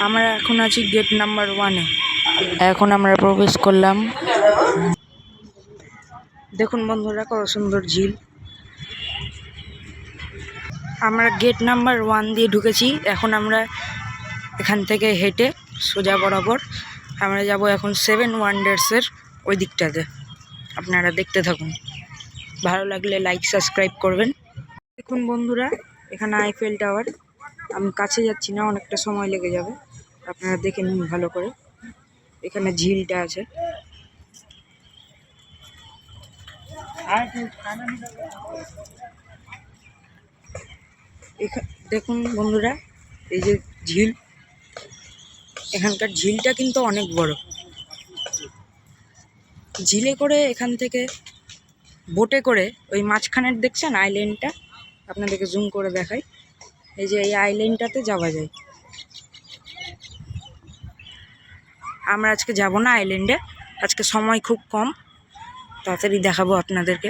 আমরা এখন আছি গেট নাম্বার 1-এ। এখন আমরা প্রবেশ করলাম। দেখুন বন্ধুরা, কত সুন্দর ঝিল। আমরা গেট নাম্বার 1 দিয়ে ঢুকেছি। এখন আমরা এখান থেকে হেঁটে সোজা বরাবর আমরা যাব এখন 7 ওয়ান্ডার্সের ওই দিকটাতে। আপনারা দেখতে থাকুন, ভালো লাগলে লাইক সাবস্ক্রাইব করবেন। দেখুন বন্ধুরা, এখানে আইফেল টাওয়ার। আমি কাছে যাচ্ছি না, অনেকটা সময় লেগে যাবে, আপনারা দেখে নিন ভালো করে। এখানে ঝিলটা আছে। দেখুন বন্ধুরা, এই যে ঝিল, এখানকার ঝিলটা কিন্তু অনেক বড়। ঝিলে করে এখান থেকে বোটে করে ওই মাঝখানের দেখছেন আইল্যান্ডটা, আপনাদেরকে জুম করে দেখাই। এই যে এই আইল্যান্ডটাতে যাওয়া যায়। আমরা আজকে যাব না আইল্যান্ডে, আজকে সময় খুব কম, তাড়াতাড়ি দেখাবো আপনাদেরকে।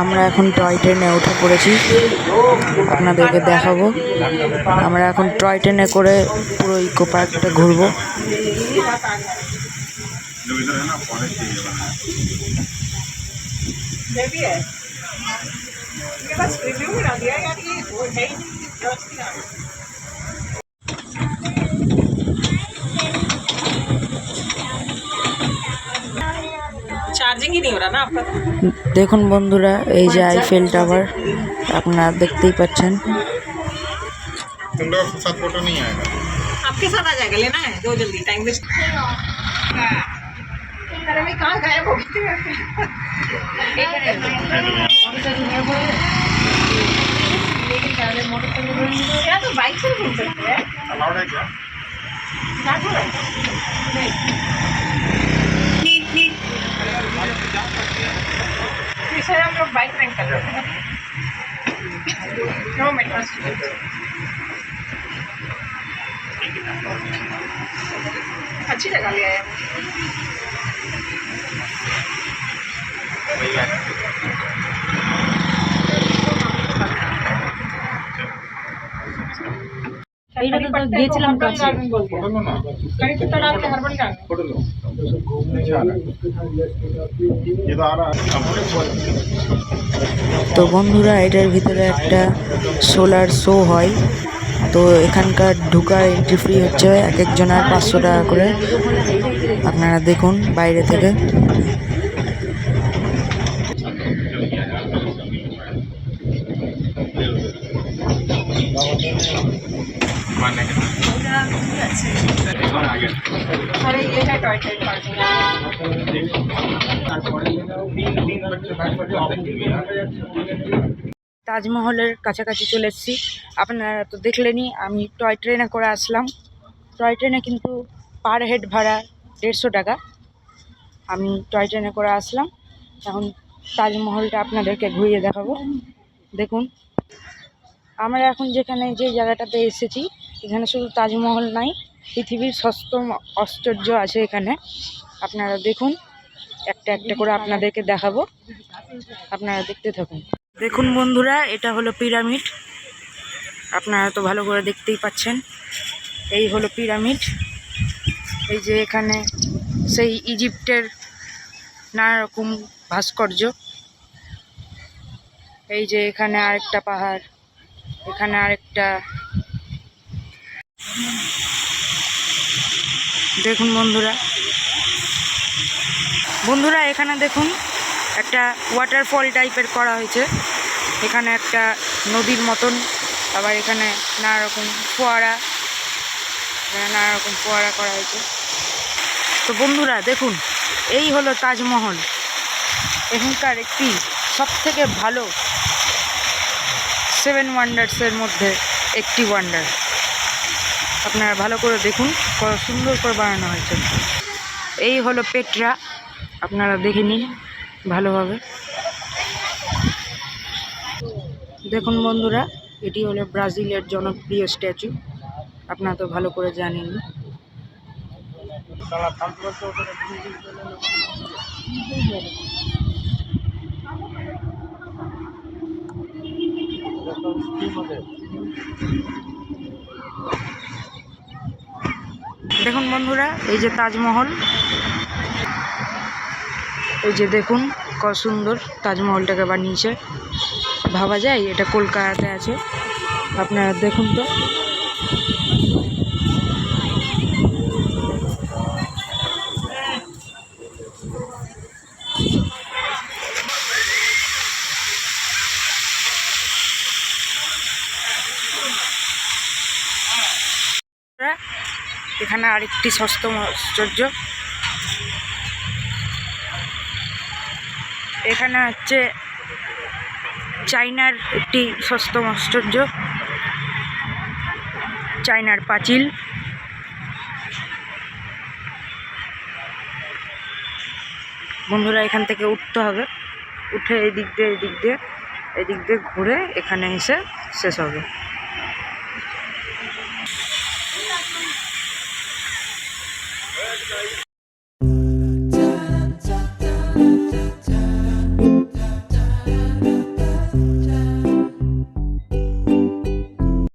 আমরা এখন টয় ট্রেনে উঠে পড়েছি, আপনাদেরকে দেখাবো। আমরা এখন টয় ট্রেনে করে পুরো ইকো পার্কটা ঘুরবো। দেখুন বন্ধুরা, এই যে আইফেল টাওয়ার, আপনারা দেখতেই পাচ্ছেন। आपके साथ आ जाएगा, लेना है दो जल्दी, टाइम वेस्ट। अरे मैं कहाँ गायब हो गई? क्या तो बाइक से घूम सकते हैं? अलाउड है क्या? सर हम लोग बाइक रेंट कर रहे हैं। नो मेट्रो अच्छी जगह ले आया। গিয়েছিলাম তো বন্ধুরা, এটার ভিতরে একটা সোলার শো হয়। তো এখানকার ঢোকার এন্ট্রি ফ্রি হচ্ছে এক একজনের 500 টাকা করে। আপনারা দেখুন বাইরে থেকে। তাজমহলের কাছাকাছি চলে এসেছি। আপনারা তো দেখলেনই, আমি টয় ট্রেনে করে আসলাম। টয় ট্রেনে কিন্তু পার হেড ভাড়া 150 টাকা। আমি টয় ট্রেনে করে আসলাম। এখন তাজমহলটা আপনাদেরকে ঘুরিয়ে দেখাবো। দেখুন, আমরা এখন যে জায়গাটাতে এসেছি, এখানে শুধু তাজমহল নাই, পৃথিবীর ষষ্ঠম আশ্চর্য আছে এখানে। আপনারা দেখুন, একটা একটা করে আপনাদেরকে দেখাবো, আপনারা দেখতে থাকুন। দেখুন বন্ধুরা, এটা হলো পিরামিড। আপনারা তো ভালো করে দেখতেই পাচ্ছেন, এই হলো পিরামিড। এই যে এখানে সেই ইজিপ্টের নানা রকম ভাস্কর্য। এই যে এখানে আরেকটা পাহাড়, এখানে আরেকটা। দেখুন বন্ধুরা এখানে দেখুন, একটা ওয়াটারফল টাইপের করা হয়েছে। এখানে একটা নদীর মতন, আবার এখানে নানা রকম ফোয়ারা করা হয়েছে। তো বন্ধুরা দেখুন, এই হলো তাজমহল, এখানকার একটি সবথেকে ভালো 7 ওয়ান্ডার্সের মধ্যে একটি ওয়ান্ডার। আপনারা ভালো করে দেখুন, কত সুন্দর করে বানানো হয়েছে। এই হলো পেট্রা, আপনারা দেখে নিন ভালোভাবে। দেখুন বন্ধুরা, এটি হলো ব্রাজিলের জনপ্রিয় স্ট্যাচু, আপনারা তো ভালো করে জানেন। বন্ধুরা, এই যে তাজমহল, এই যে দেখুন কত সুন্দর তাজমহলটাকে বানিয়েছে। ভাবা যায় এটা কলকাতাতে আছে? আপনারা দেখুন তো। এখানে আরেকটি সপ্তম আশ্চর্য, এখানে হচ্ছে চায়নার একটি সপ্তম আশ্চর্য, চায়নার পাঁচিল। বন্ধুরা এখান থেকে উঠতে হবে, উঠে এদিক দিয়ে ঘুরে এখানে এসে শেষ হবে।